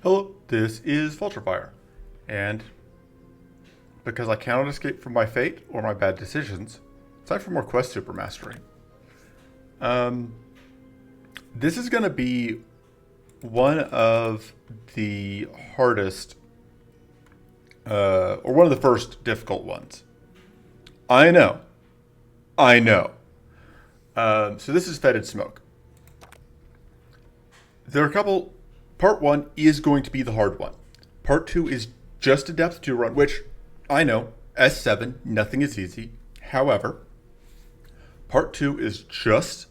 Hello, this is Vulturefire, and because I cannot escape from my fate or my bad decisions, it's time for more quest supermastery. This is going to be one of the hardest, or one of the first difficult ones. I know. So this is Fetid Smoke. There are a couple. Part 1 is going to be the hard one. Part 2 is just a depth 2 run, which I know, S7, nothing is easy. However, Part 2 is just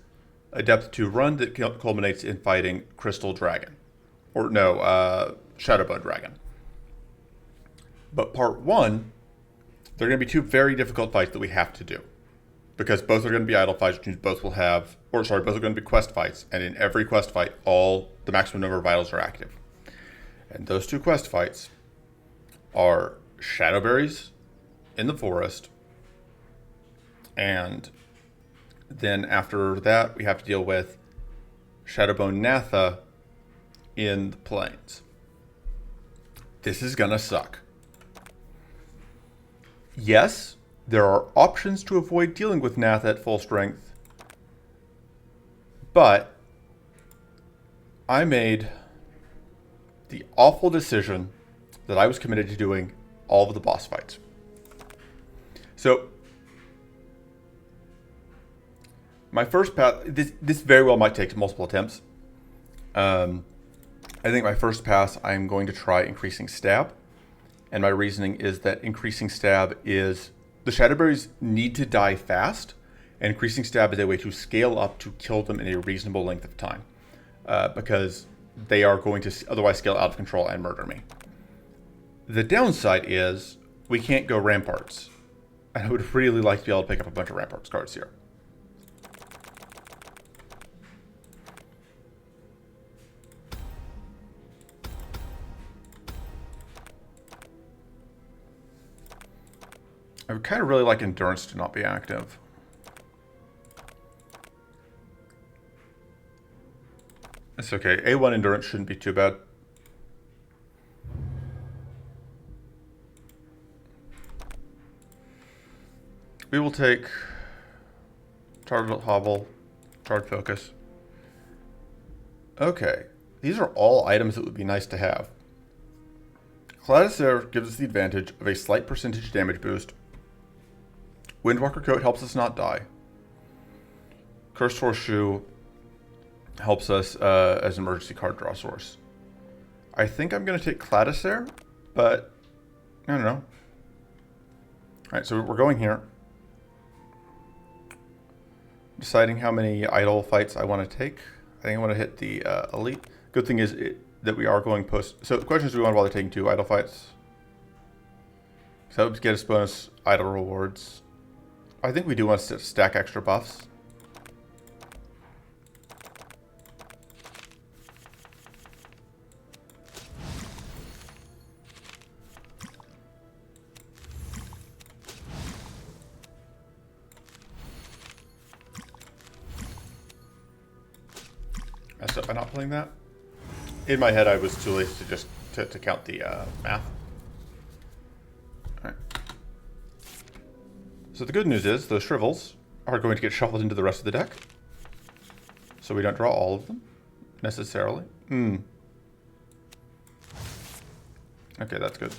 a depth 2 run that culminates in fighting Crystal Dragon. Or no, Shadowbone Dragon. But Part 1, there are going to be 2 very difficult fights that we have to do. Because both are going to be idle fights, which means both will have, both are going to be quest fights, and in every quest fight, the maximum number of vitals are active. And those 2 quest fights are Shadowberries in the forest, and then after that, we have to deal with Shadowbone Natha in the plains. This is gonna suck. Yes, there are options to avoid dealing with Natha at full strength, but I made the awful decision that I was committed to doing all of the boss fights. So, my first pass, this very well might take multiple attempts. I think my first pass, I'm going to try increasing stab. And my reasoning is that increasing stab is, the Shadowberries need to die fast, and increasing stab is a way to scale up to kill them in a reasonable length of time. Because they are going to otherwise scale out of control and murder me. The downside is, we can't go Ramparts. And I would really like to be able to pick up a bunch of Ramparts cards here. I would kind of really like Endurance to not be active. It's okay. A1 Endurance shouldn't be too bad. We will take Charge Hobble, Charge Focus. Okay. These are all items that would be nice to have. Claddasaur gives us the advantage of a slight percentage damage boost. Windwalker Coat helps us not die. Cursed Horseshoe helps us as an emergency card draw source. I think I'm going to take Claddasaur, but I don't know. Alright, so we're going here. Deciding how many idle fights I want to take. I think I want to hit the elite. Good thing is that we are going post. So the question is, do we want to bother taking 2 idle fights? So that would get us bonus idle rewards. I think we do want to stack extra buffs. Messed up by not playing that. In my head, I was too lazy to just to count the math. Alright. So the good news is those shrivels are going to get shuffled into the rest of the deck. So we don't draw all of them, necessarily. Okay, that's good.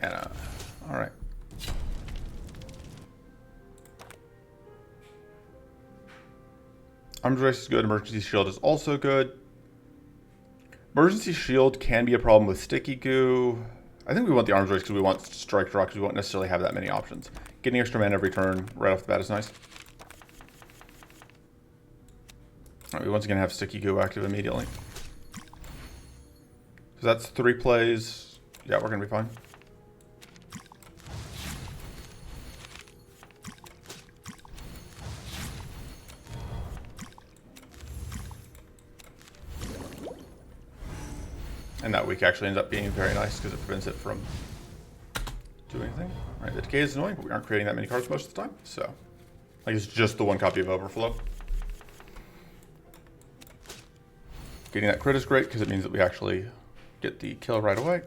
Anna. Alright. Arms Race is good. Emergency Shield is also good. Emergency Shield can be a problem with Sticky Goo. I think we want the Arms Race because we want Strike Draw because we won't necessarily have that many options. Getting extra mana every turn right off the bat is nice. Alright, we once again have Sticky Goo active immediately. So that's 3 plays. Yeah, we're going to be fine. And that week actually ends up being very nice because it prevents it from doing anything. Alright, the decay is annoying, but we aren't creating that many cards most of the time, so. Like, it's just the one copy of Overflow. Getting that crit is great, because it means that we actually get the kill right away.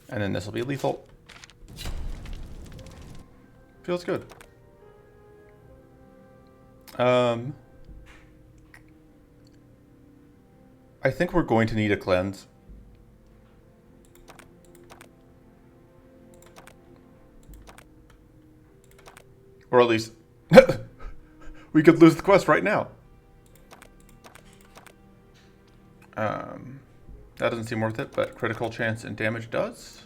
And then this will be lethal. Feels good. I think we're going to need a cleanse. Or at least, we could lose the quest right now. That doesn't seem worth it, but critical chance and damage does.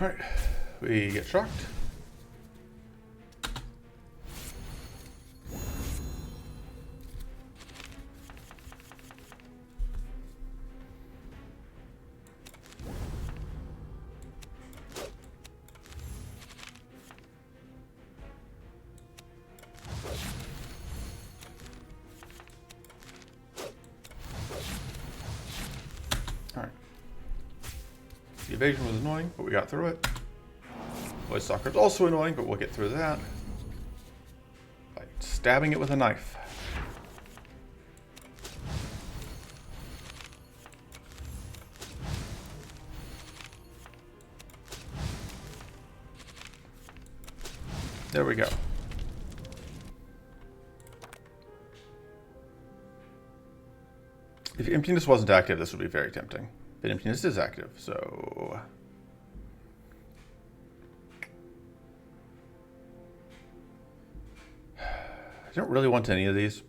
Alright, we get shocked. Alright. The evasion was annoying, but we got through it. Voice Stalker is also annoying, but we'll get through that. By stabbing it with a knife. There we go. If Emptiness wasn't active, this would be very tempting. But Emptiness is active, so... I don't really want any of these.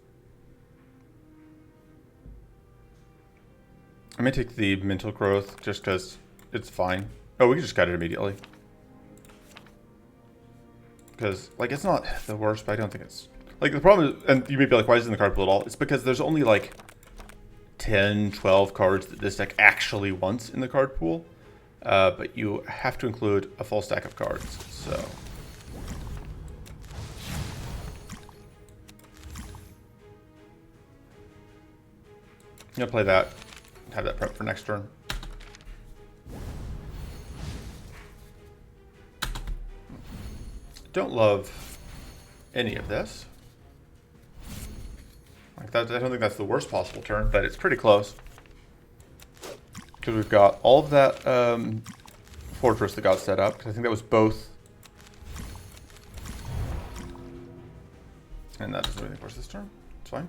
I may take the Mental Growth just because it's fine. Oh, we can just cut it immediately. Because, like, it's not the worst, but I don't think it's... Like, the problem is, and you may be like, why isn't the card pool at all? It's because there's only, like, 10, 12 cards that this deck actually wants in the card pool. But you have to include a full stack of cards, so... I'm gonna play that, have that prep for next turn. Don't love any of this. Like that, I don't think that's the worst possible turn, but it's pretty close. Because we've got all of that fortress that got set up. I think that was both. And that doesn't really force this turn. It's fine.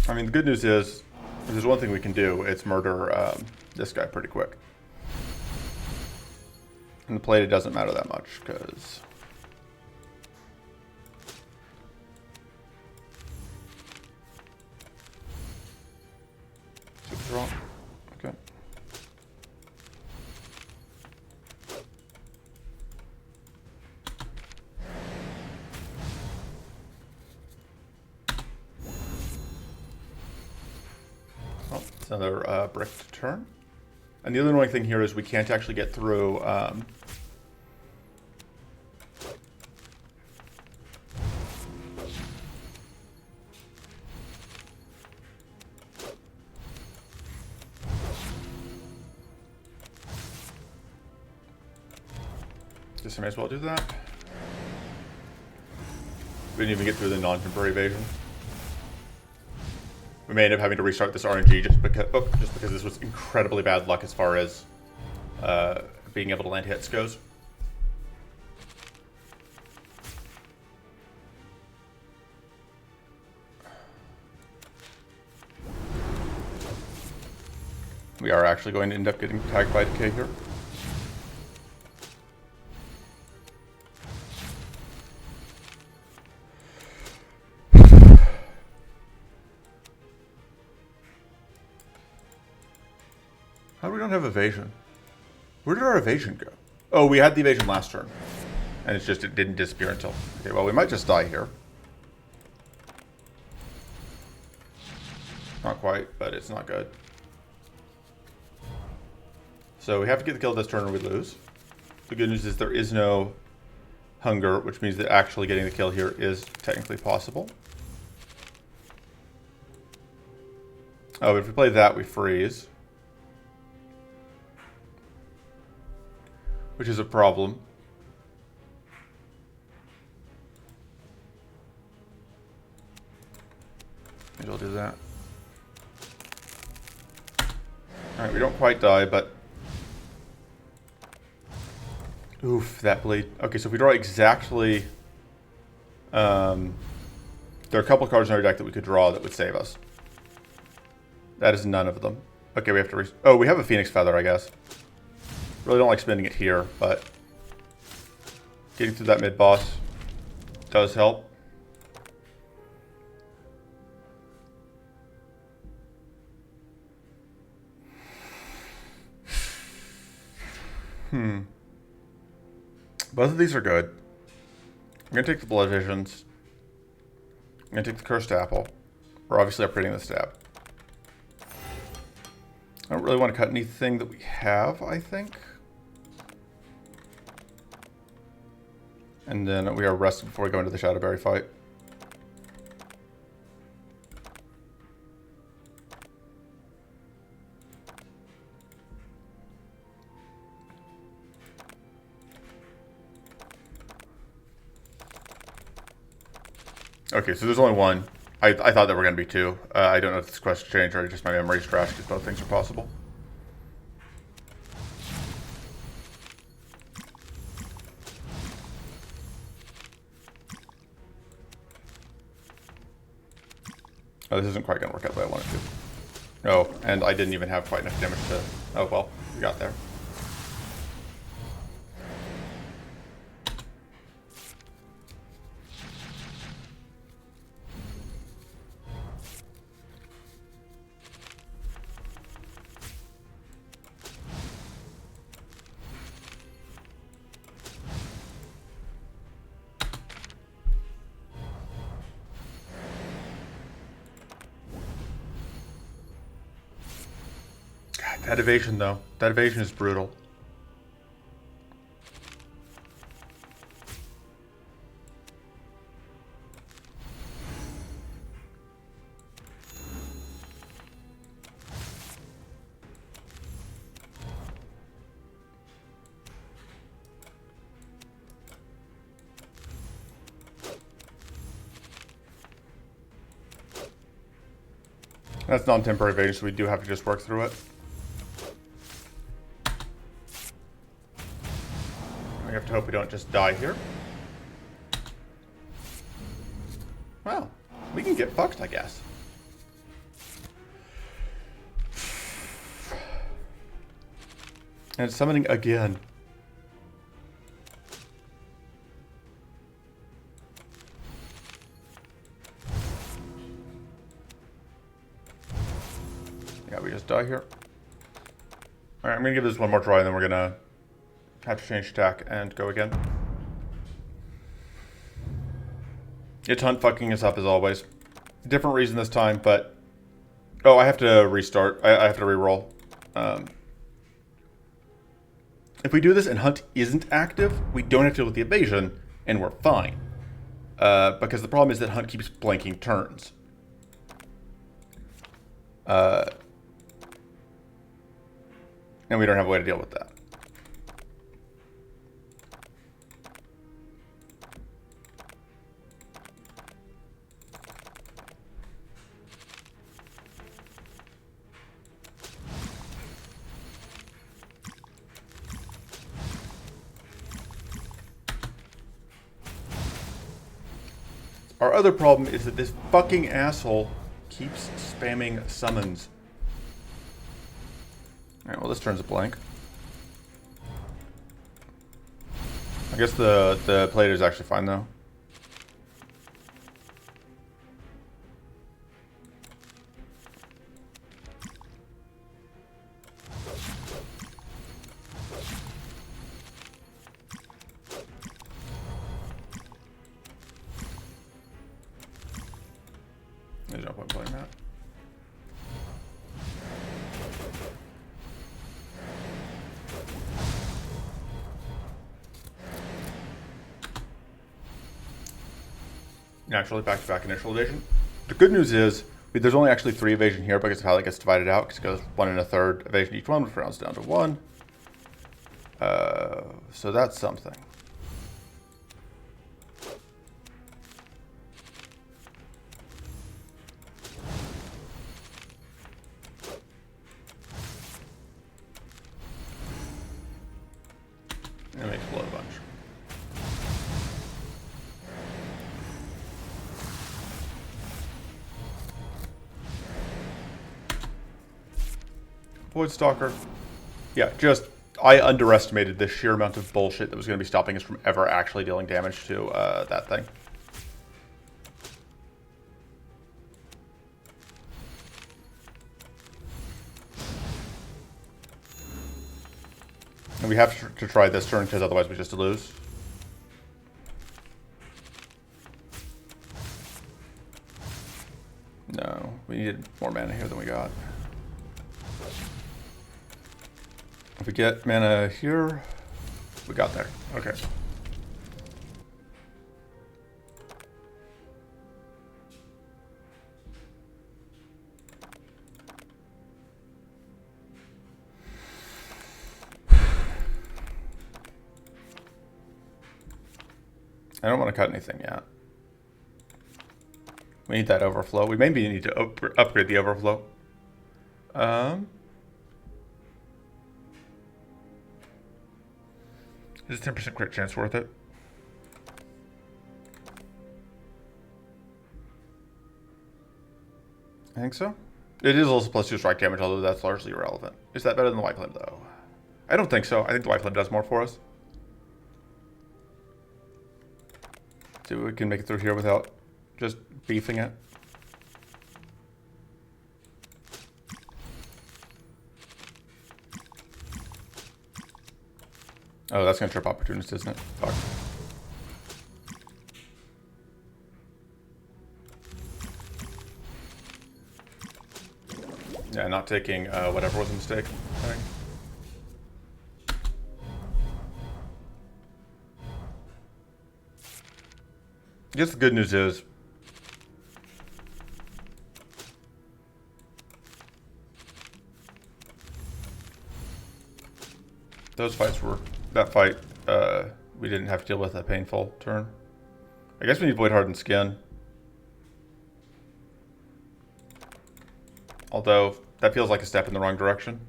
I mean, the good news is, if there's one thing we can do, it's murder this guy pretty quick. And the plate, it doesn't matter that much, because... Super wrong. Okay. Oh, it's another bricked turn. And the other annoying thing here is we can't actually get through guess I may as well do that. We didn't even get through the non-temporary evasion. We may end up having to restart this RNG just because this was incredibly bad luck as far as being able to land hits goes. We are actually going to end up getting tagged by decay here. How do we not have evasion? Where did our evasion go? Oh, we had the evasion last turn. And it didn't disappear until... Okay, well, we might just die here. Not quite, but it's not good. So we have to get the kill this turn or we lose. The good news is there is no hunger, which means that actually getting the kill here is technically possible. Oh, but if we play that, we freeze. Which is a problem. Maybe I'll do that. Alright, we don't quite die, but... Oof, that bleed. Okay, so if we draw exactly... there are a couple of cards in our deck that we could draw that would save us. That is none of them. Okay, we have to... Oh, we have a Phoenix Feather, I guess. Really don't like spending it here, but... Getting through that mid-boss does help. Both of these are good. I'm going to take the Blood Visions. I'm going to take the Cursed Apple. We're obviously upgrading the Stab. I don't really want to cut anything that we have, I think. And then we are rested before we go into the Shadowberry fight. Okay, so there's only one. I thought there were going to be two. I don't know if this quest changed or just my memory's trash because both things are possible. Oh, this isn't quite going to work out the way I want it to. Oh, and I didn't even have quite enough damage to... Oh, well, we got there. That evasion, though. That evasion is brutal. That's non-temporary evasion, so we do have to just work through it. We have to hope we don't just die here. Well, we can get fucked, I guess. And it's summoning again. Yeah, we just die here. Alright, I'm gonna give this one more try and then we're gonna have to change tack and go again. It's hunt fucking us up as always. Different reason this time, but... Oh, I have to restart. I have to re-roll. If we do this and hunt isn't active, we don't have to deal with the evasion, and we're fine. Because the problem is that hunt keeps blanking turns. And we don't have a way to deal with that. Our other problem is that this fucking asshole keeps spamming summons. Alright, well this turns a blank. I guess the plate is actually fine though. There's no point playing that. Naturally, back-to-back initial evasion. The good news is there's only actually 3 evasion here because of how that gets divided out. Because it goes 1 1/3 evasion each one, which rounds down to 1. So that's something. And we explode a bunch. Void Stalker. Yeah, just I underestimated the sheer amount of bullshit that was going to be stopping us from ever actually dealing damage to that thing. And we have to try this turn because otherwise we just lose. No, we needed more mana here than we got. If we get mana here, we got there. Okay. I don't want to cut anything yet. We need that overflow. We maybe need to upgrade the overflow. Is 10% crit chance worth it? I think so. It is also +2 strike damage, although that's largely irrelevant. Is that better than the White Flame, though? I don't think so. I think the White Flame does more for us. See if we can make it through here without just beefing it. Oh, that's going to trip Opportunist, isn't it? Fuck. Yeah, not taking whatever was a mistake. I think. I guess the good news is those fights were, that fight, we didn't have to deal with a painful turn. I guess we need Void Hardened Skin. Although, that feels like a step in the wrong direction.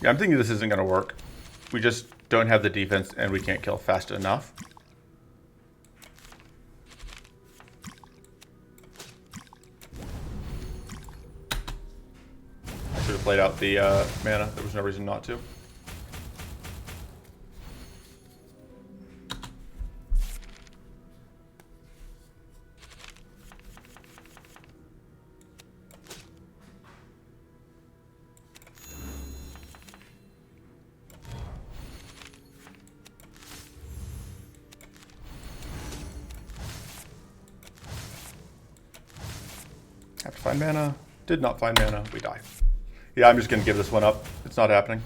Yeah, I'm thinking this isn't going to work. We just don't have the defense and we can't kill fast enough. I should have played out the mana. There was no reason not to. Have to find mana. Did not find mana. We die. Yeah, I'm just going to give this one up. It's not happening.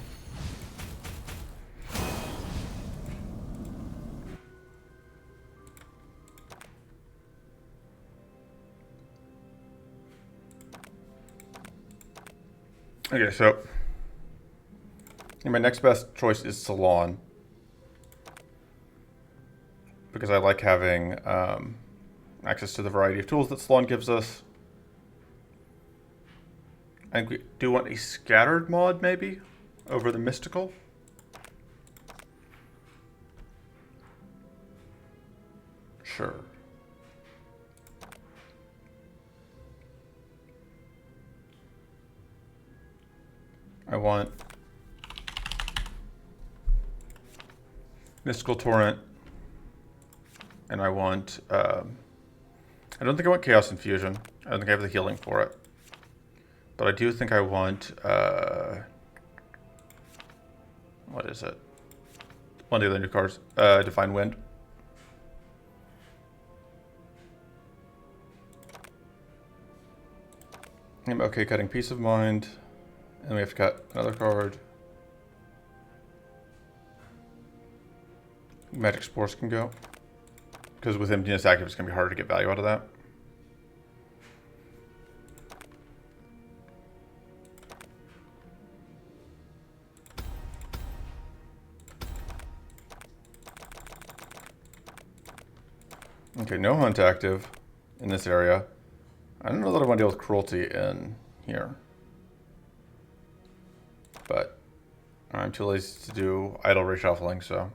Okay, so my next best choice is Salon. Because I like having access to the variety of tools that Salon gives us. I think we do want a scattered mod, maybe, over the mystical. Sure. I want mystical torrent, and I want. I don't think I want chaos infusion. I don't think I have the healing for it. But I do think I want, what is it? One of the other new cards, Divine Wind. I'm okay cutting Peace of Mind, and we have to cut another card. Magic Spores can go. Because with Emptiness active, it's going to be harder to get value out of that. Okay, no Hunt active in this area. I don't know that I want to deal with Cruelty in here. But I'm too lazy to do idle reshuffling, so.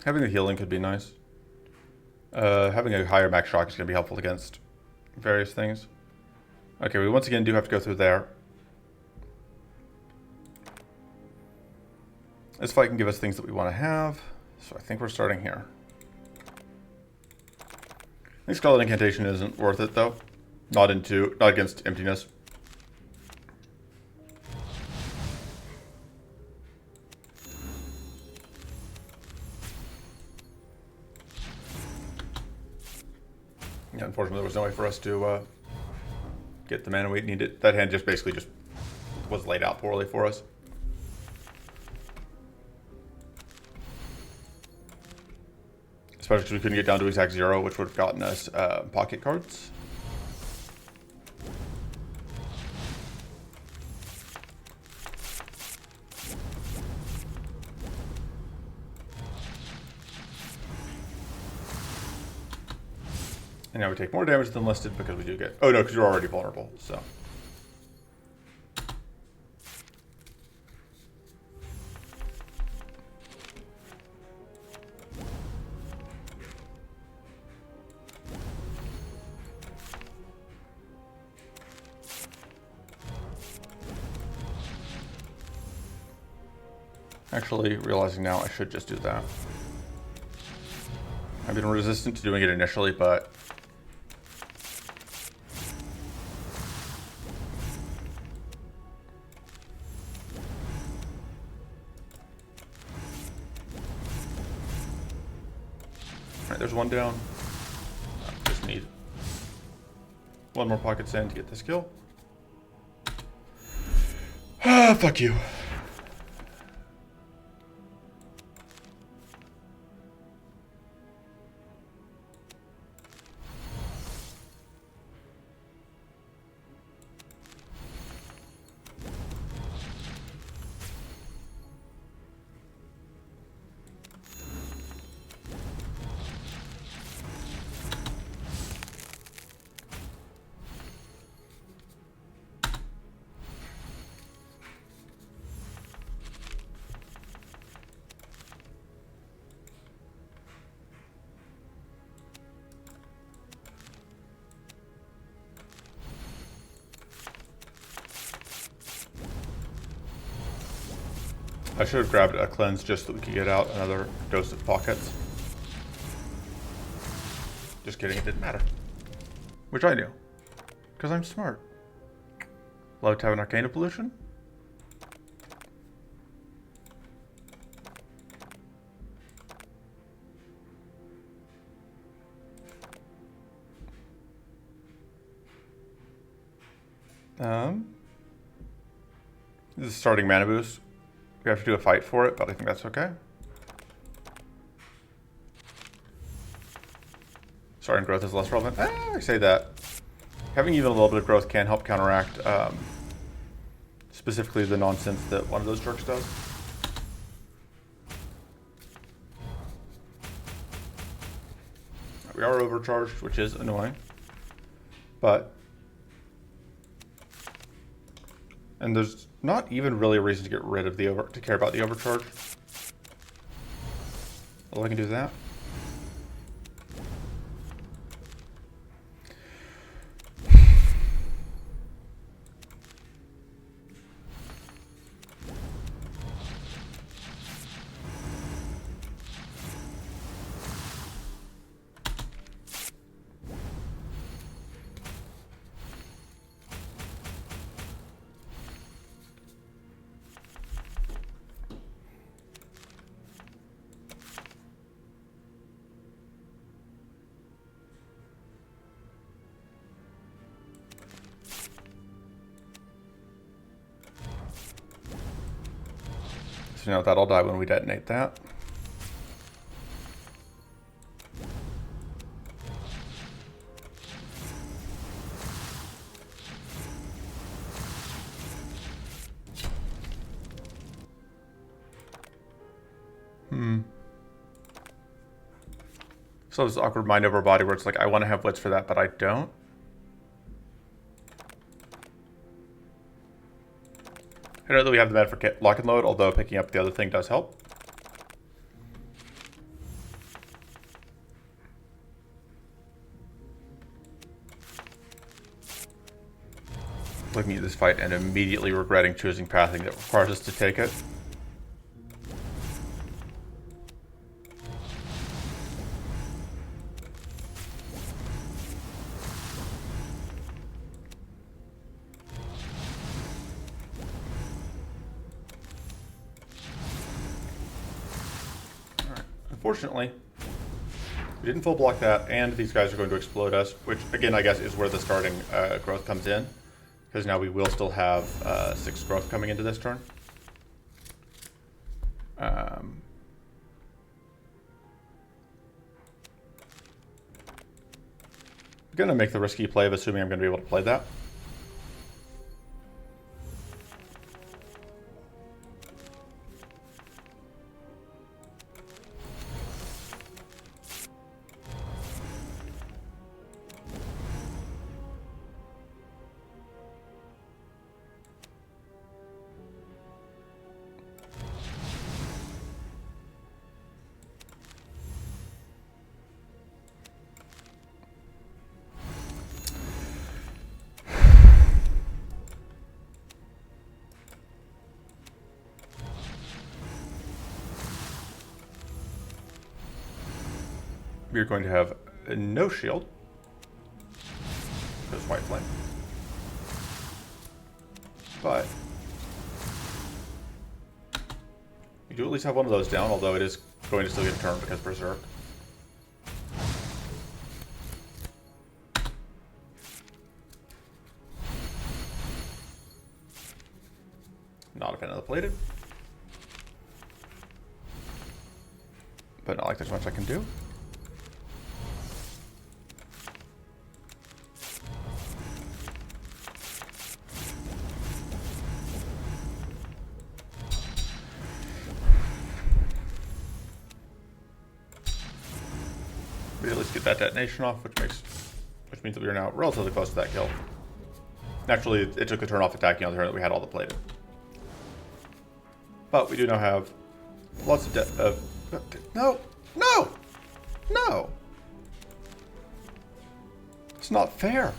Having the healing could be nice. Having a higher max shock is going to be helpful against various things. Okay, we once again do have to go through there. This fight can give us things that we want to have, so I think we're starting here. I think Scarlet Incantation isn't worth it though. Not against Emptiness. Yeah, unfortunately there was no way for us to get the mana we needed. That hand just basically just was laid out poorly for us. Especially because we couldn't get down to exact 0, which would have gotten us pocket cards. And now we take more damage than listed because we do get... Oh no, because you're already vulnerable, so... Actually, realizing now I should just do that. I've been resistant to doing it initially, but... Alright, there's one down. Just need one more pocket sand to get this kill. Ah, fuck you. I should have grabbed a cleanse just so we could get out another dose of pockets. Just kidding, it didn't matter. Which I knew. Because I'm smart. Love to have an Arcana Pollution. This is starting mana boost. We have to do a fight for it, but I think that's okay. Starting growth is less relevant. I say that. Having even a little bit of growth can help counteract specifically the nonsense that one of those jerks does. We are overcharged, which is annoying. But... And there's not even really a reason to get rid of to care about the overcharge. Well, I can do that. So now that'll die when we detonate that. So this awkward mind over body where it's like, I want to have Blitz for that, but I don't. I know that we have the med for lock and load, although picking up the other thing does help. Looking at this fight and immediately regretting choosing pathing that requires us to take it. Unfortunately, we didn't full block that, and these guys are going to explode us, which, again, I guess is where the starting growth comes in, because now we will still have 6 growth coming into this turn. I'm going to make the risky play of assuming I'm going to be able to play that. We're going to have no shield. Because white flame. But we do at least have one of those down, although it is going to still get a turn because Berserk. Not a fan of the plated. But not like there's much I can do. We at least get that detonation off, which means that we are now relatively close to that kill. Naturally, it took a turn off attacking on the turn that we had all the plated. But we do now have lots of no! It's not fair.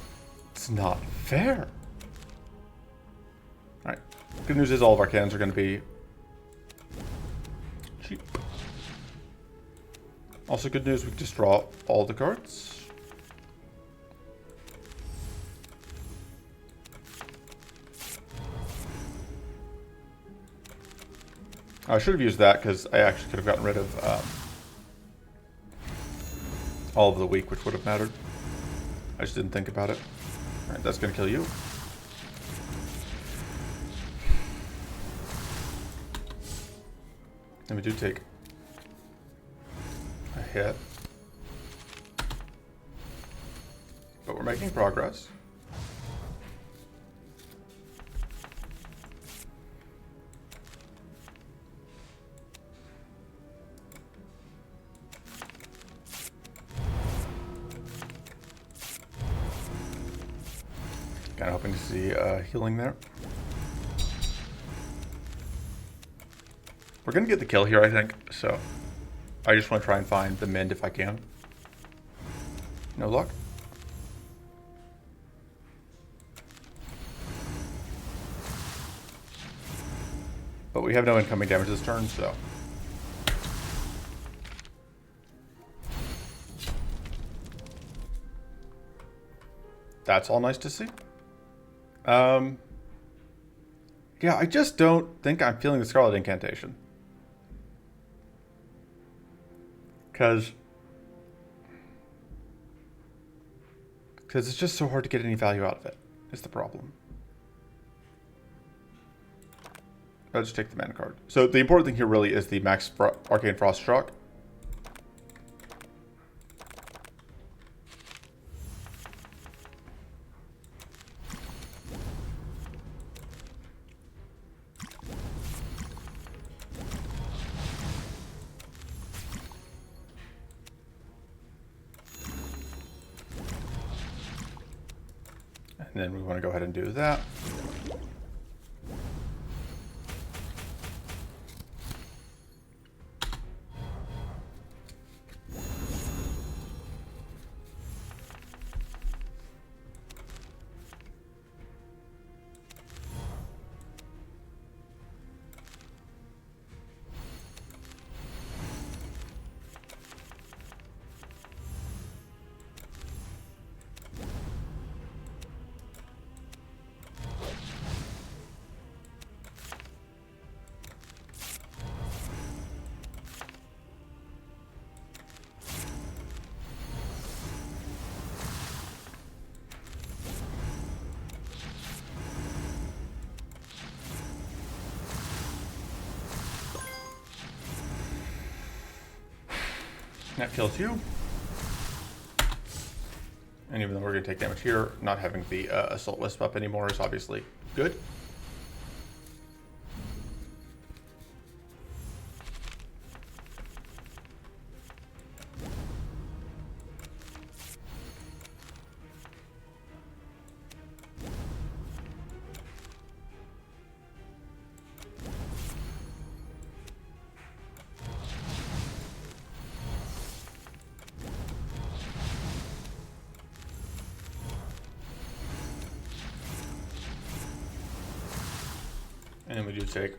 It's not fair. Alright. Good news is all of our cannons are going to be cheap. Also good news, we can just draw all the cards. I should have used that because I actually could have gotten rid of all of the weak, which would have mattered. I just didn't think about it. Alright, that's going to kill you. And we do take a hit. But we're making progress. Kind of hoping to see healing there. We're going to get the kill here, I think, so I just want to try and find the mend if I can. No luck. But we have no incoming damage this turn, so. That's all nice to see. Yeah, I just don't think I'm feeling the Scarlet Incantation. Because it's just so hard to get any value out of it, is the problem. I'll just take the mana card. So the important thing here really is the max Arcane Frost Shock. And then we want to go ahead and do that. That kills you. And even though we're going to take damage here, not having the Assault Wisp up anymore is obviously good. And we do take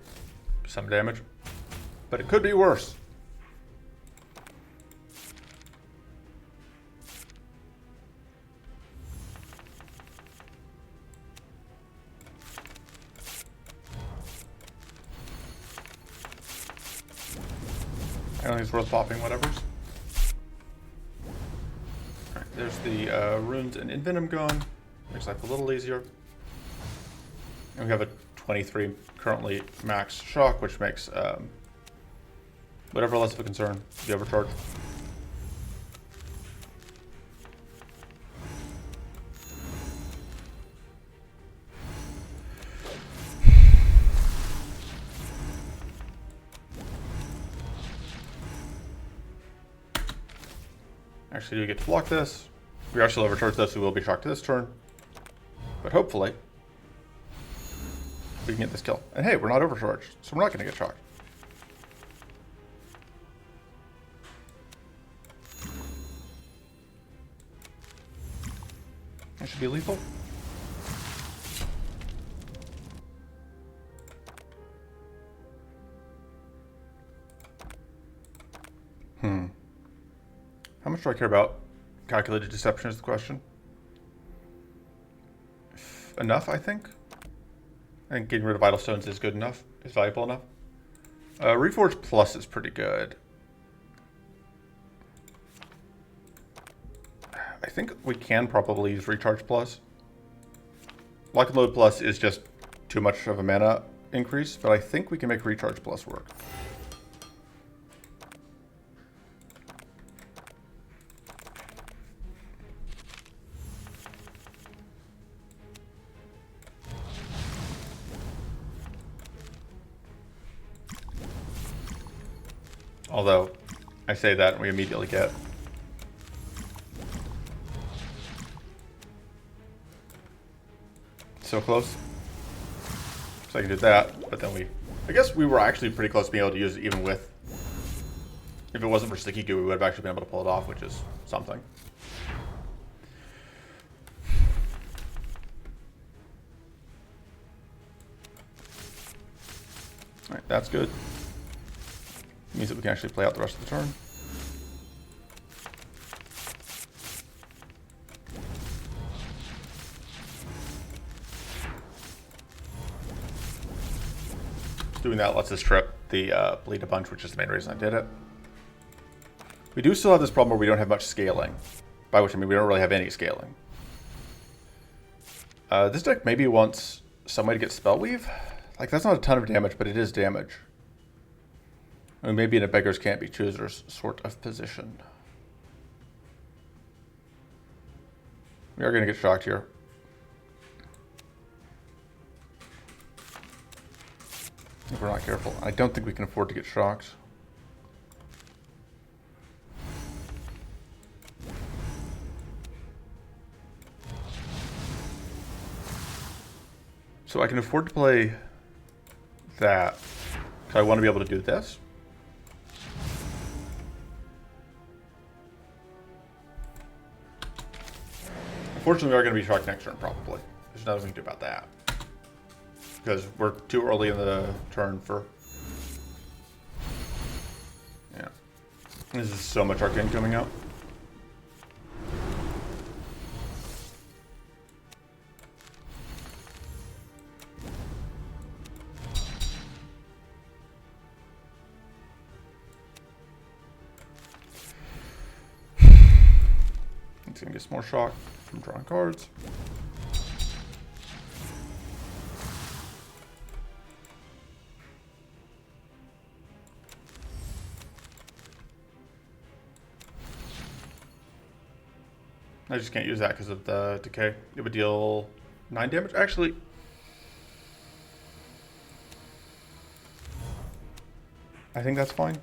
some damage, but it could be worse. I don't think it's worth popping whatever's. Alright, there's the runes and Invenom gone. Makes life a little easier. And we have a 23 currently max shock, which makes whatever less of a concern, the overcharge. Actually, do get to block this. We actually overcharge this, we will be shocked this turn. But hopefully we can get this kill. And hey, we're not overcharged, so we're not going to get shocked. That should be lethal. How much do I care about calculated deception is the question. Enough, I think. I think getting rid of Vital Stones is good enough, is valuable enough. Reforge Plus is pretty good. I think we can probably use Recharge Plus. Lock and Load Plus is just too much of a mana increase, but I think we can make Recharge Plus work. Although, I say that and we immediately get so close. So I can do that, but then I guess we were actually pretty close to being able to use it even with, if it wasn't for Sticky Goo, we would have actually been able to pull it off, which is something. Alright, that's good. Means that we can actually play out the rest of the turn. Doing that lets us trip the bleed a bunch, which is the main reason I did it. We do still have this problem where we don't have much scaling, by which I mean we don't really have any scaling. This deck maybe wants some way to get Spell Weave. Like, that's not a ton of damage, but it is damage. I mean, maybe in a beggars can't be choosers sort of position. We are going to get shocked here. If we're not careful. I don't think we can afford to get shocked. So I can afford to play that. Because I want to be able to do this. Unfortunately, we are going to be shocked next turn, probably. There's nothing we can do about that. Because we're too early in the turn for... Yeah. This is so much arcane coming out. It's going to get some more shock from drawing cards. I just can't use that because of the decay. It would deal 9 damage. Actually, I think that's fine.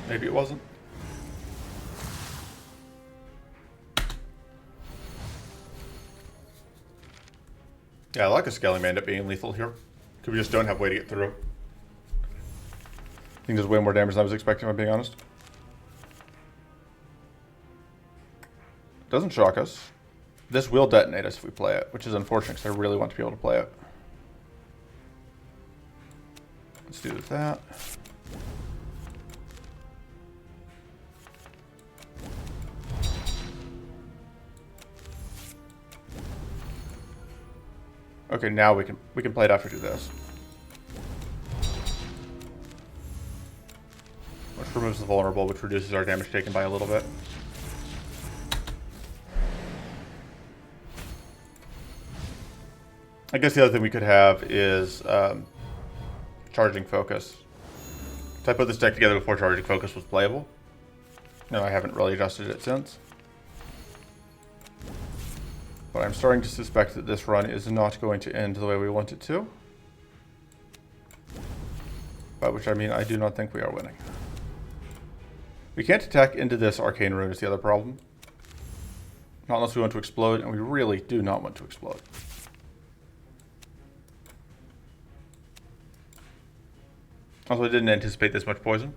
Maybe it wasn't. Yeah, I like a Scaling Bandit being lethal here. Because we just don't have a way to get through. I think there's way more damage than I was expecting, if I'm being honest. Doesn't shock us. This will detonate us if we play it, which is unfortunate because I really want to be able to play it. Let's do that. Okay, now we can play it after do this. Which removes the vulnerable, which reduces our damage taken by a little bit. I guess the other thing we could have is charging focus. So I put this deck together before charging focus was playable. No, I haven't really adjusted it since. But I'm starting to suspect that this run is not going to end the way we want it to. By which I mean I do not think we are winning. We can't attack into this Arcane Rune is the other problem. Not unless we want to explode, and we really do not want to explode. Also, I didn't anticipate this much poison.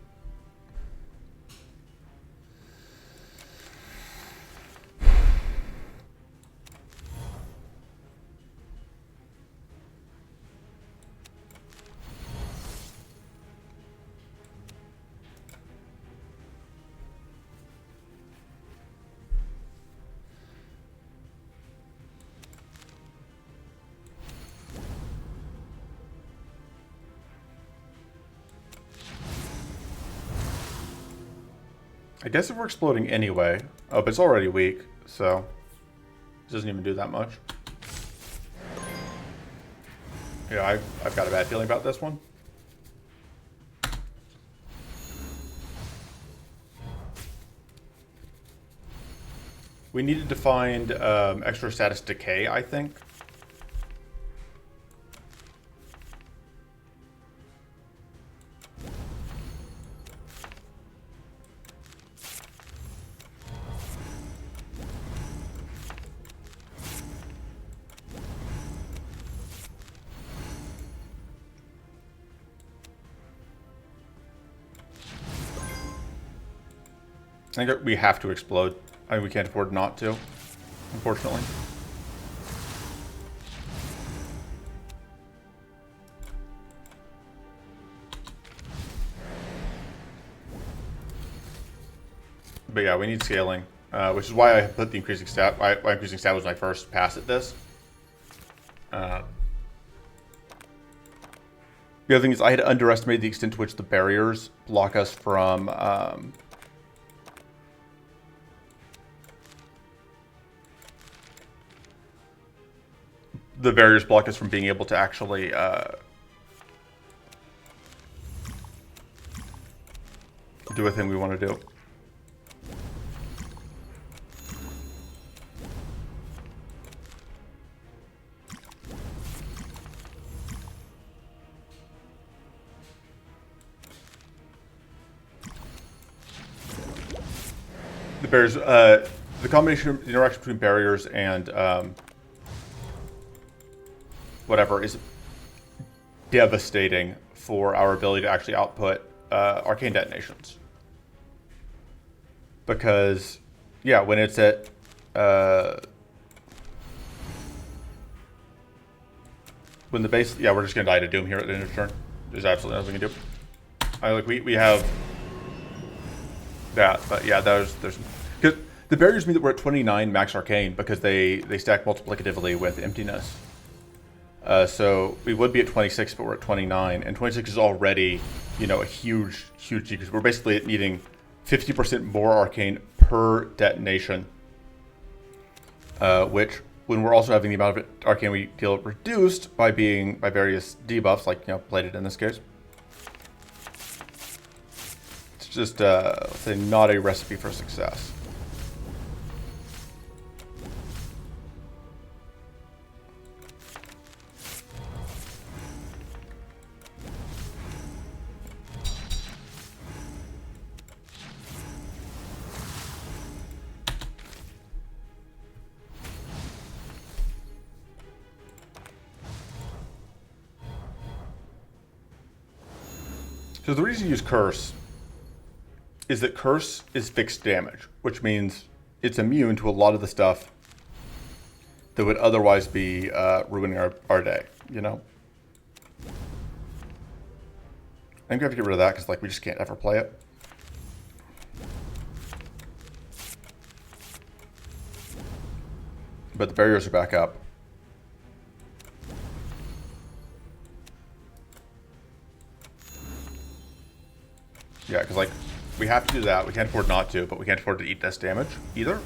I guess if we're exploding anyway. Oh, but it's already weak, so it doesn't even do that much. Yeah, I've got a bad feeling about this one. We needed to find extra status decay, I think. I think we have to explode. I mean, we can't afford not to, unfortunately. But yeah, we need scaling, which is why I put the increasing stat. Why increasing stat was my first pass at this. The other thing is I had underestimated the extent to which the barriers block us from the barriers block us from being able to actually do a thing we want to do. The barriers, the combination, the interaction between barriers and whatever is devastating for our ability to actually output arcane detonations. Because, yeah, when it's at when the base, yeah, we're just gonna die to Doom here at the end of the turn. There's absolutely nothing we can do. We have that, but yeah, there's because the barriers mean that we're at 29 max arcane because they stack multiplicatively with emptiness. So we would be at 26, but we're at 29, and 26 is already, you know, a huge decrease. We're basically needing 50% more arcane per detonation, which, when we're also having the amount of arcane we deal reduced by various debuffs, like, you know, plated in this case, it's just let's say not a recipe for success. So the reason you use Curse is that Curse is fixed damage, which means it's immune to a lot of the stuff that would otherwise be ruining our day, you know? I'm gonna have to get rid of that because, like, we just can't ever play it. But the barriers are back up. Yeah, because, like, we have to do that. We can't afford not to, but we can't afford to eat this damage either.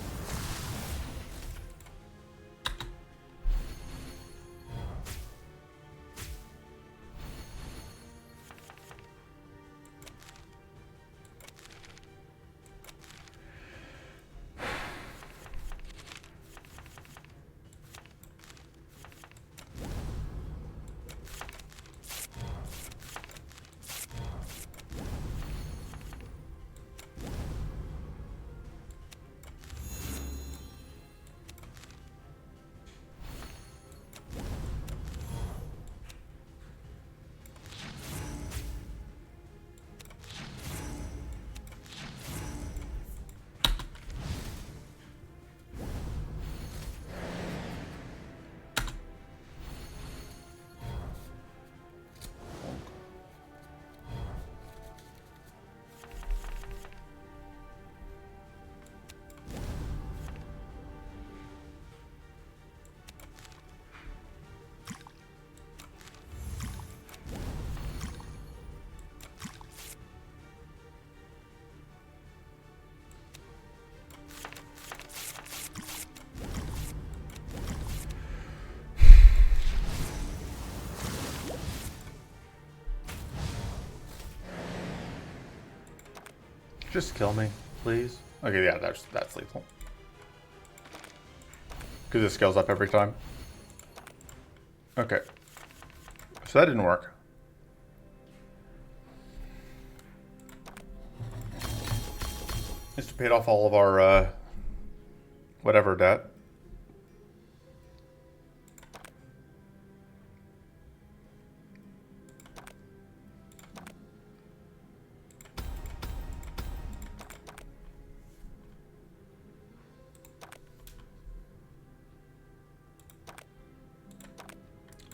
Just kill me, please. Okay, yeah, that's lethal. Because it scales up every time. Okay. So that didn't work. Just paid off all of our whatever debt.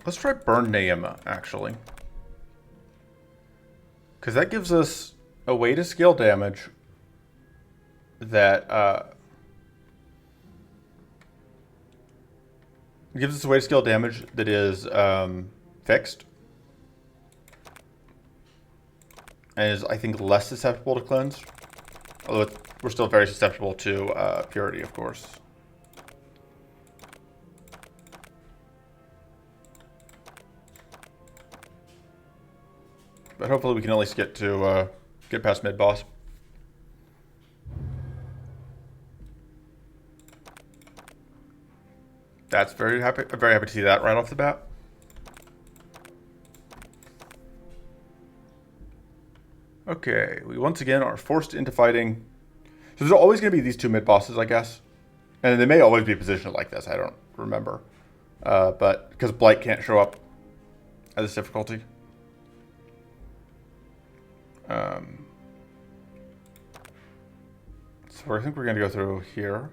Let's try Burn Name, actually. Because that gives us a way to scale damage that gives us a way to scale damage that is fixed. And is, I think, less susceptible to cleanse. Although we're still very susceptible to purity, of course. But hopefully we can at least get to get past mid boss. That's very happy. I'm very happy to see that right off the bat. Okay, we once again are forced into fighting. So there's always going to be these two mid bosses, I guess, and they may always be positioned like this. I don't remember, but because Blight can't show up at this difficulty. So I think we're going to go through here.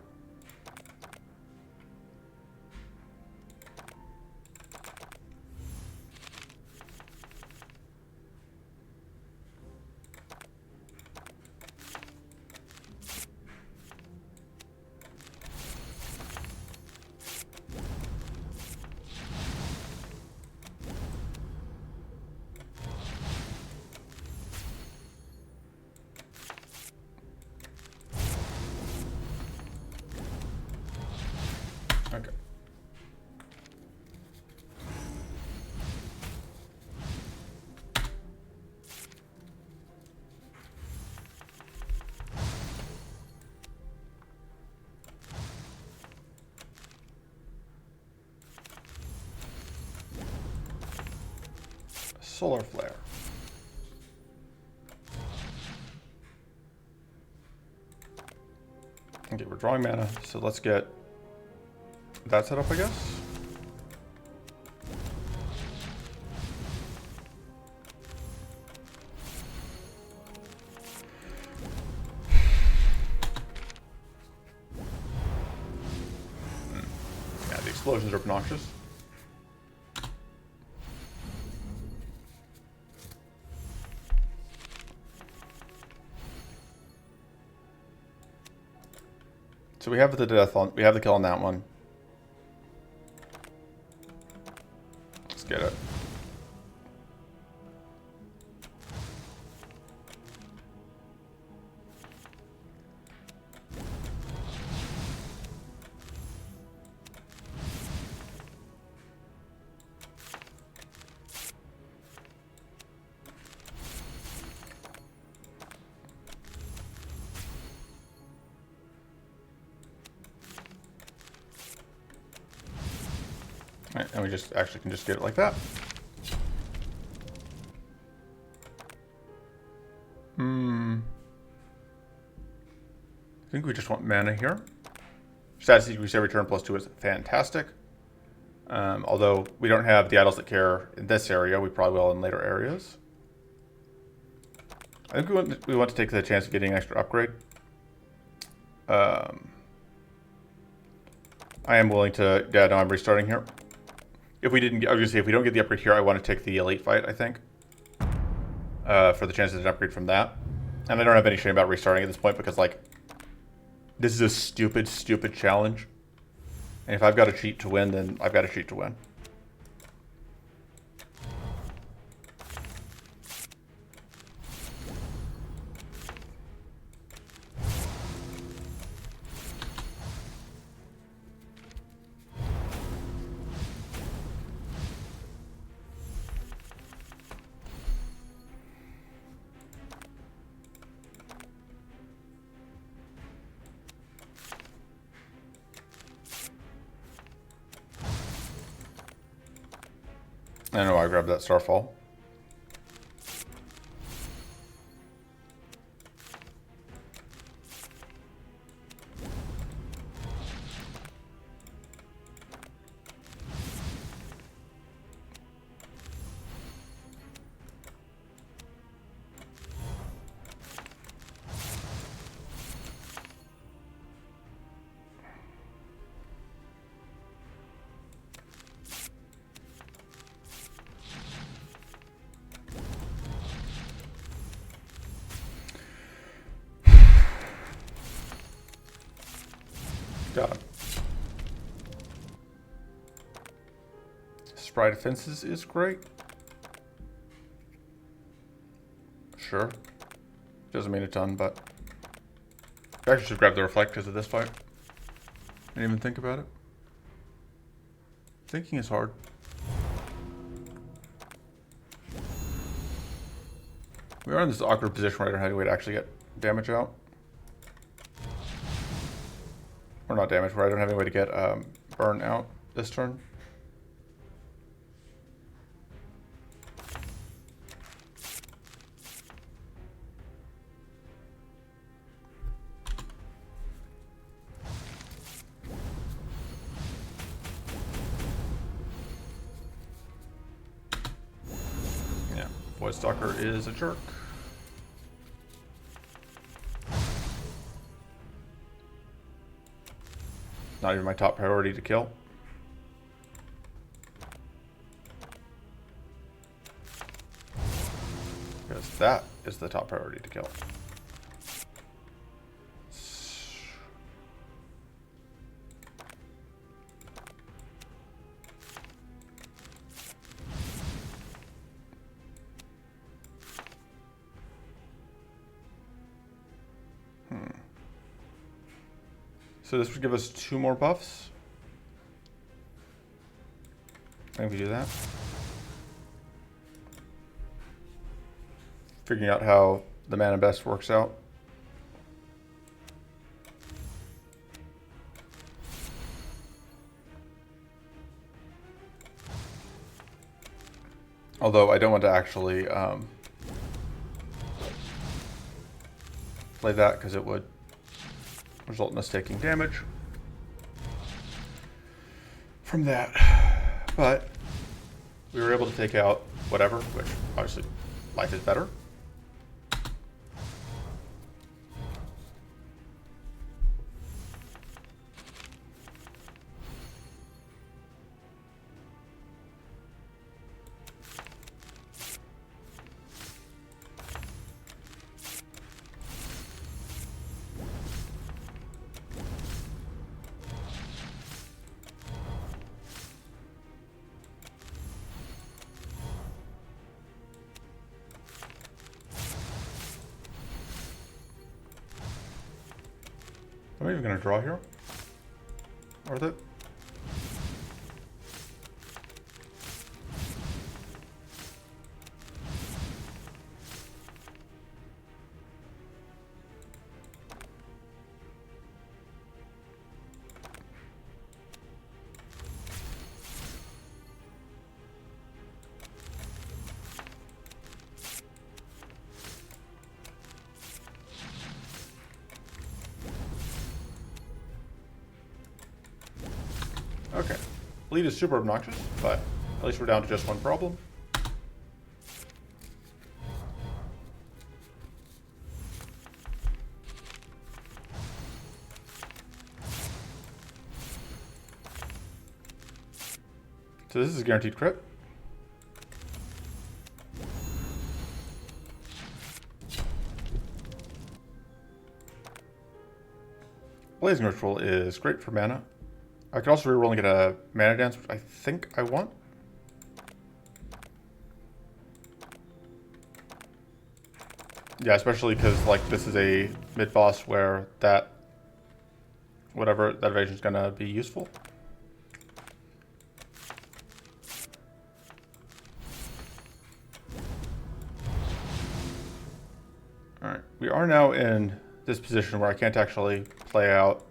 Okay. Solar flare. Okay, we're drawing mana, so let's get that set up, I guess. Yeah, the explosions are obnoxious. So we have the death on, we have the kill on that one. Let's get it. Right, and we just actually can just get it like that. I think we just want mana here. Status decrease every turn +2 is fantastic. Although we don't have the idols that care in this area, we probably will in later areas. I think we want to take the chance of getting an extra upgrade. I am willing to. Yeah, no, I'm restarting here. If we didn't, I was gonna say if we don't get the upgrade here, I want to take the elite fight. I think for the chances of an upgrade from that. And I don't have any shame about restarting at this point because like this is a stupid, stupid challenge. And if I've got to cheat to win, then I've got to cheat to win. I know I grabbed that Starfall. Got him. Spry defenses is great. Sure. Doesn't mean a ton, but I actually should grab the reflect because of this fight. Didn't even think about it. Thinking is hard. We are in this awkward position where I don't have any way to actually get damage out. Or not damage, where I don't have any way to get burn out this turn. Yeah, Void Stalker is a jerk. Not even my top priority to kill. Because that is the top priority to kill. So this would give us 2 more buffs. I think we do that. Figuring out how the mana best works out. Although I don't want to actually play that because it would result in us taking damage from that. But we were able to take out whatever, which obviously life is better. Am I even going to draw here? Worth it? Okay. Bleed is super obnoxious, but at least we're down to just one problem. So this is a guaranteed crit. Blazing Ritual is great for mana. I could also reroll and get a mana dance, which I think I want. Yeah, especially because like this is a mid boss where that whatever that evasion is gonna be useful. All right, we are now in this position where I can't actually play out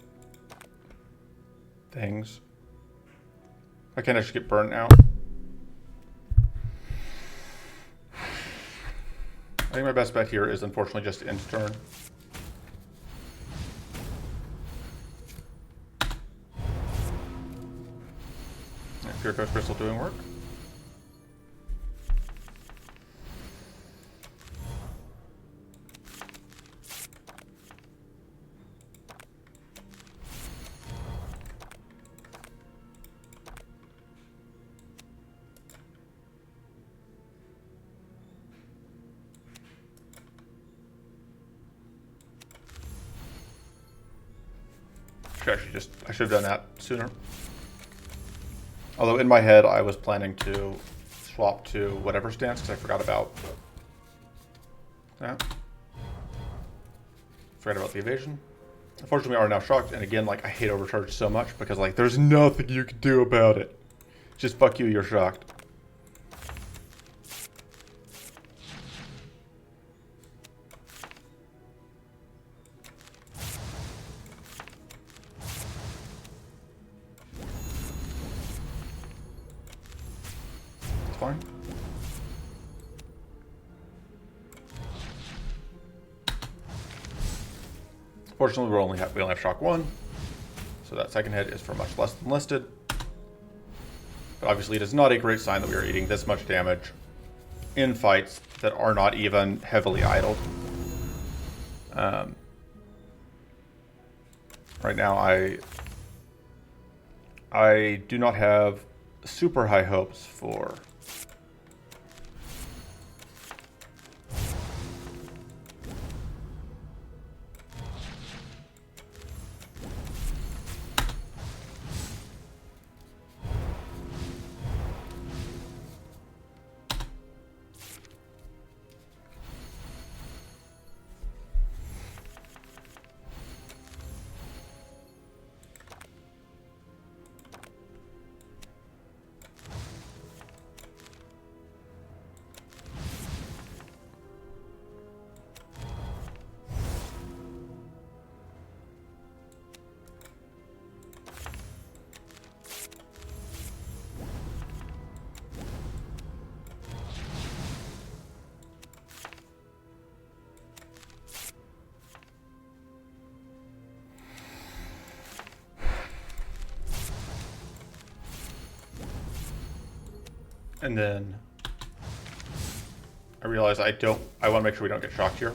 things. I can't actually get burnt out. I think my best bet here is unfortunately just to end turn. Pure Ghost Crystal doing work. I should have done that sooner. Although in my head I was planning to swap to whatever stance because I forgot about that. Forgot about the evasion. Unfortunately, we are now shocked, and again, like I hate overcharge so much because like there's nothing you can do about it. Just fuck you, you're shocked. Fortunately, we only have shock 1, so that second hit is for much less than listed. But obviously it is not a great sign that we are eating this much damage in fights that are not even heavily idled. Right now I do not have super high hopes for and then I realize I want to make sure we don't get shocked here.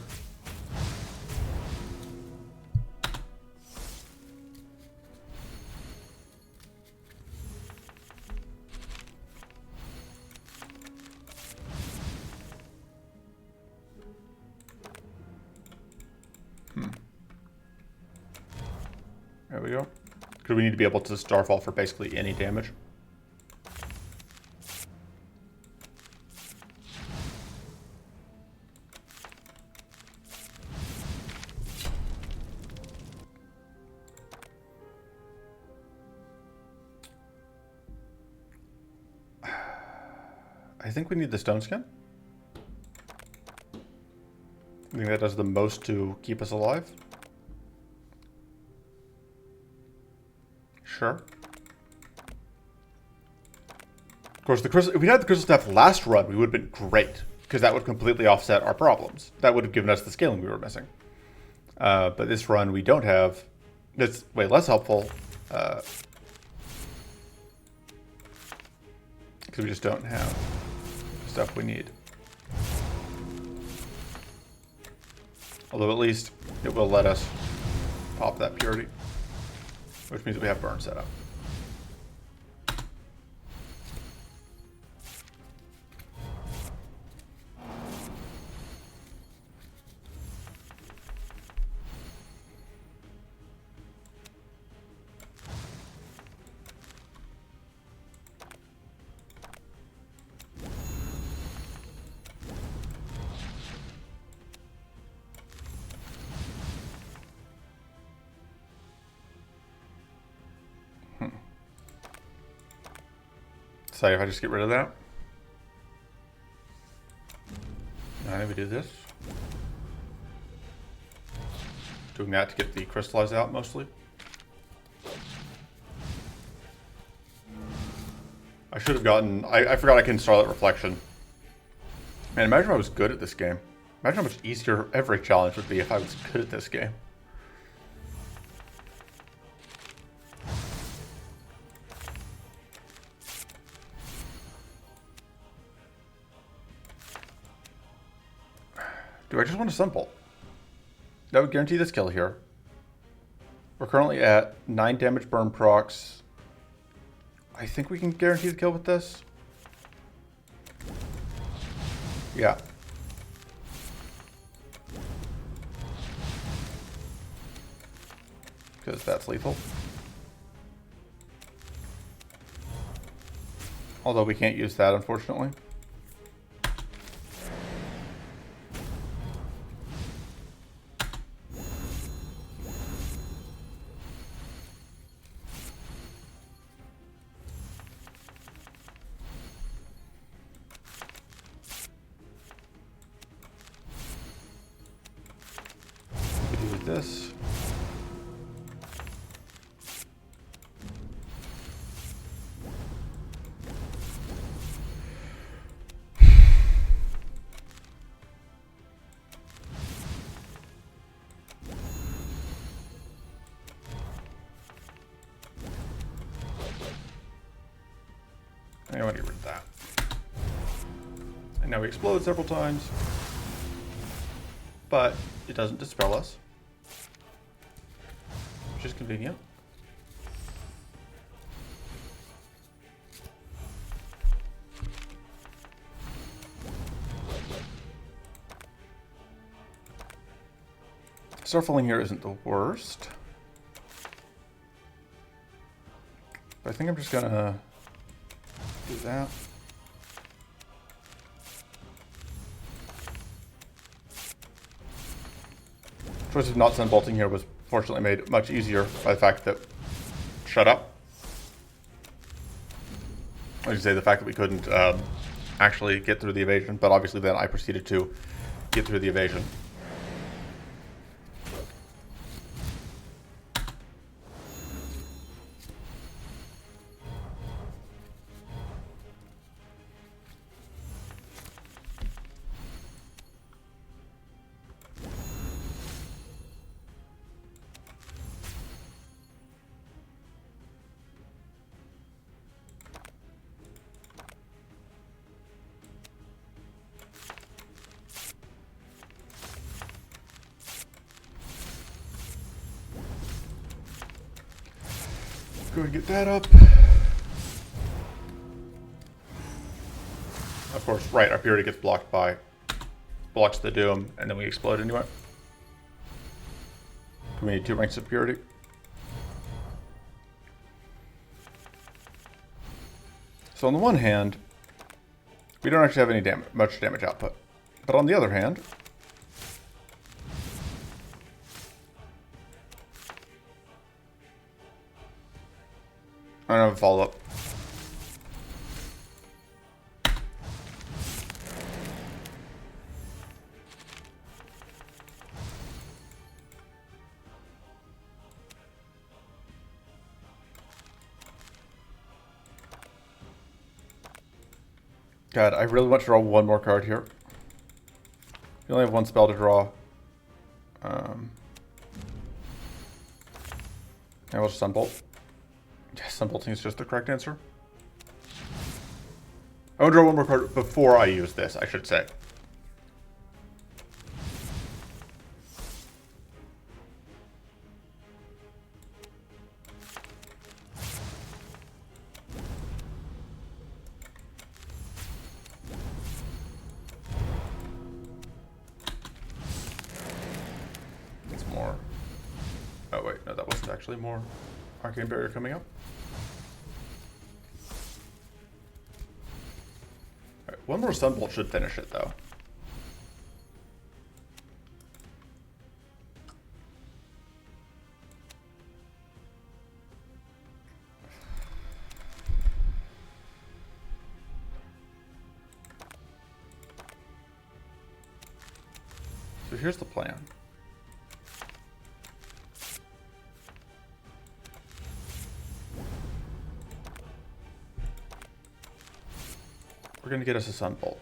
There we go. Because we need to be able to Starfall for basically any damage. I think we need the stone skin. I think that does the most to keep us alive. Sure. Of course, if we had the crystal staff last run, we would have been great, because that would completely offset our problems. That would have given us the scaling we were missing. But this run, we don't have. That's way less helpful. Because we just don't have the stuff we need. Although at least it will let us pop that purity, which means that we have burn set up. So if I just get rid of that, I think we do this. Doing that to get the crystallize out mostly. I should have gotten. I forgot I can Starlight Reflection. Man, imagine if I was good at this game. Imagine how much easier every challenge would be if I was good at this game. Do I just want a simple? That would guarantee this kill here. We're currently at 9 damage burn procs. I think we can guarantee the kill with this. Yeah. Because that's lethal. Although we can't use that, unfortunately. This. I want to get rid of that. And now we explode several times. But it doesn't dispel us, which is convenient. Starfalling here isn't the worst. But I think I'm just gonna do that. Choice of not sunbolting here was fortunately made much easier by the fact that... Shut up. I should say the fact that we couldn't actually get through the evasion, but obviously then I proceeded to get through the evasion. Go ahead and get that up. Of course, right, our purity gets blocked by... blocks the doom, and then we explode anyway. We need 2 ranks of purity. So on the one hand, we don't actually have any much damage output. But on the other hand, I don't have a follow-up. God, I really want to draw one more card here. You only have 1 spell to draw. Now we'll just Sunbolt. Yes, Sunbolting is just the correct answer. I want to draw one more card before I use this, I should say. It's more... Oh wait, no, that wasn't actually more Arcane Barrier coming up. Alright, one more Sunbolt should finish it though. So here's the plan. We're going to get us a Sunbolt.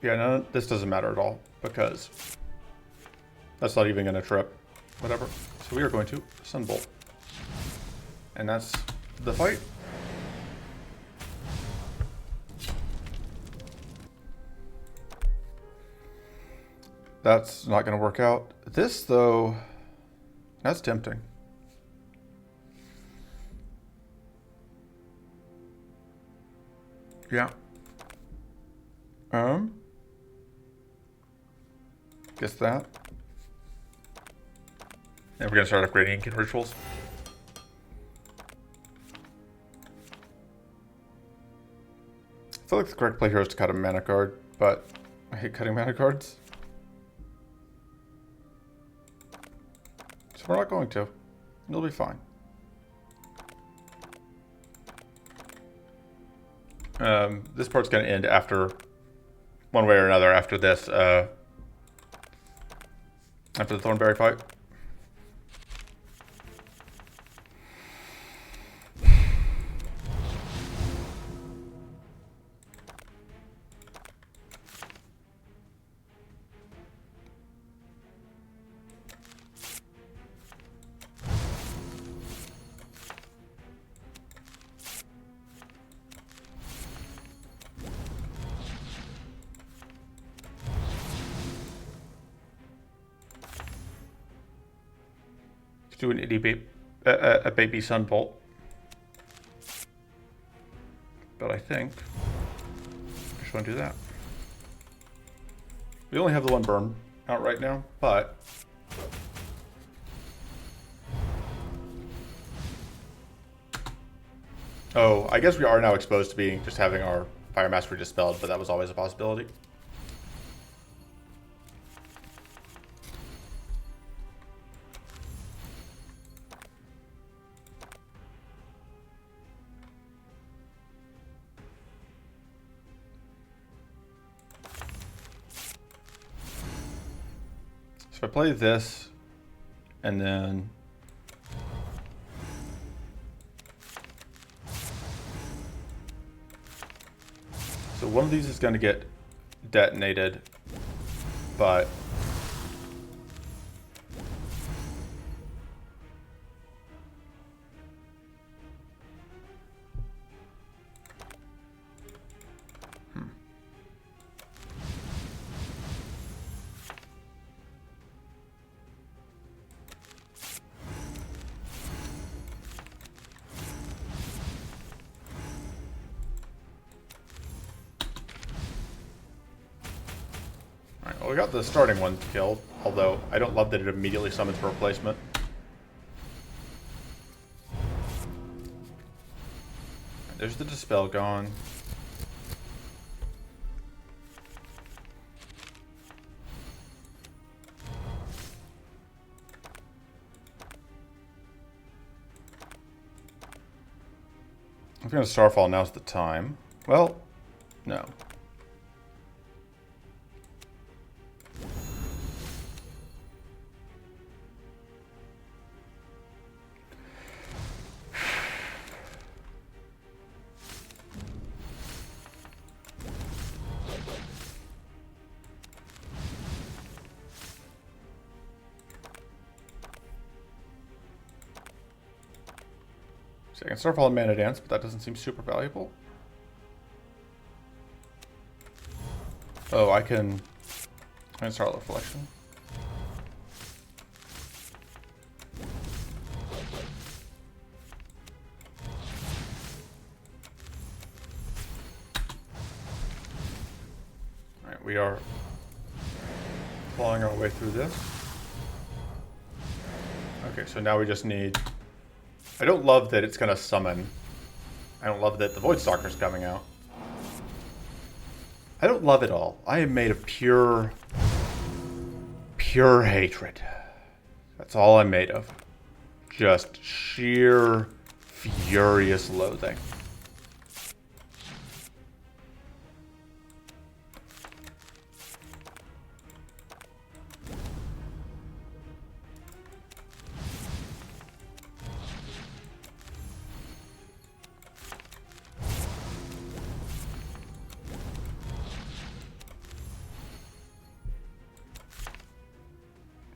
Yeah, no, this doesn't matter at all, because that's not even going to trip. Whatever. So we are going to Sunbolt. And that's the fight. That's not going to work out. This, though, that's tempting. Yeah. Guess that. And we're going to start upgrading Incan rituals. I feel like the correct play here is to cut a mana card, but I hate cutting mana cards. So we're not going to. It'll be fine. This part's going to end after, one way or another, after this, after the Thornberry fight. do an a baby sunbolt. But I think I just want to do that. We only have the one burn out right now, but oh, I guess we are now exposed to being just having our Fire Mastery dispelled, but that was always a possibility. So if I play this, and then so one of these is going to get detonated, but well, we got the starting one killed, although I don't love that it immediately summons for replacement. There's the dispel gone. I'm going to Starfall, now's the time. Well, no. So I can Starfall and Mana Dance, but that doesn't seem super valuable. Oh, I can Starlight Reflection. Alright, we are clawing our way through this. Okay, so now we just need... I don't love that it's going to summon. I don't love that the Void Stalker's coming out. I don't love it all. I am made of pure hatred. That's all I'm made of. Just sheer, furious loathing.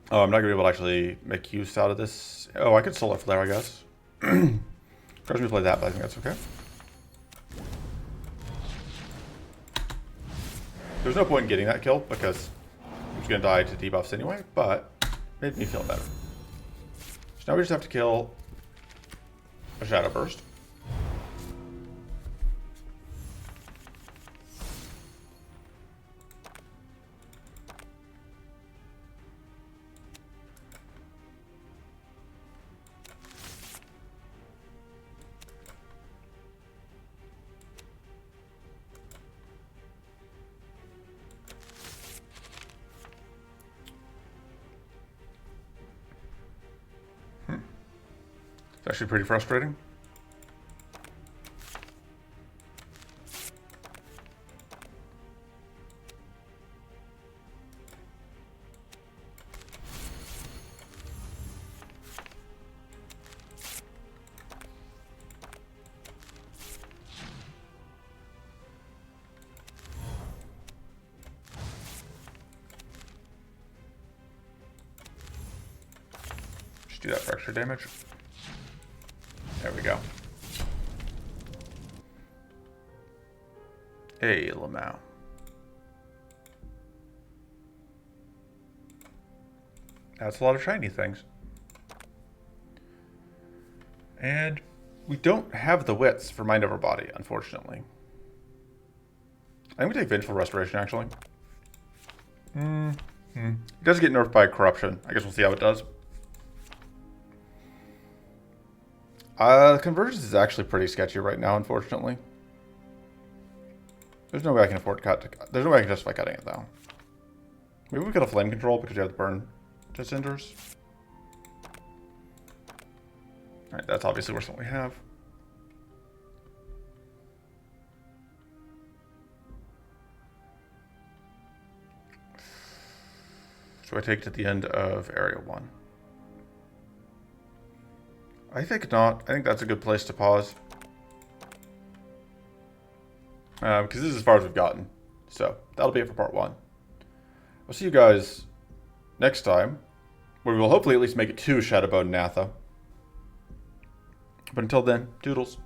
Oh, I'm not going to be able to actually make use out of this. Oh, I could Solar Flare, I guess. First we play that, but I think that's okay. There's no point in getting that kill, because I'm just going to die to debuffs anyway, but made me feel better. So now we just have to kill a Shadow Burst. It's actually pretty frustrating. Just do that for extra damage. There we go. Hey, Lamau. That's a lot of shiny things. And we don't have the wits for Mind Over Body, unfortunately. I think we take Vengeful Restoration, actually. It does get nerfed by Corruption. I guess we'll see how it does. Convergence is actually pretty sketchy right now, unfortunately. There's no way I can afford to cut. There's no way I can justify cutting it, though. Maybe we cut a Flame Control because you have the burn to Cinders. Alright, that's obviously worse than what we have. So I take it to the end of Area 1. I think not. I think that's a good place to pause. Because this is as far as we've gotten. So, that'll be it for part 1. I'll see you guys next time, where we will hopefully at least make it to Shadowbone and Natha. But until then, doodles.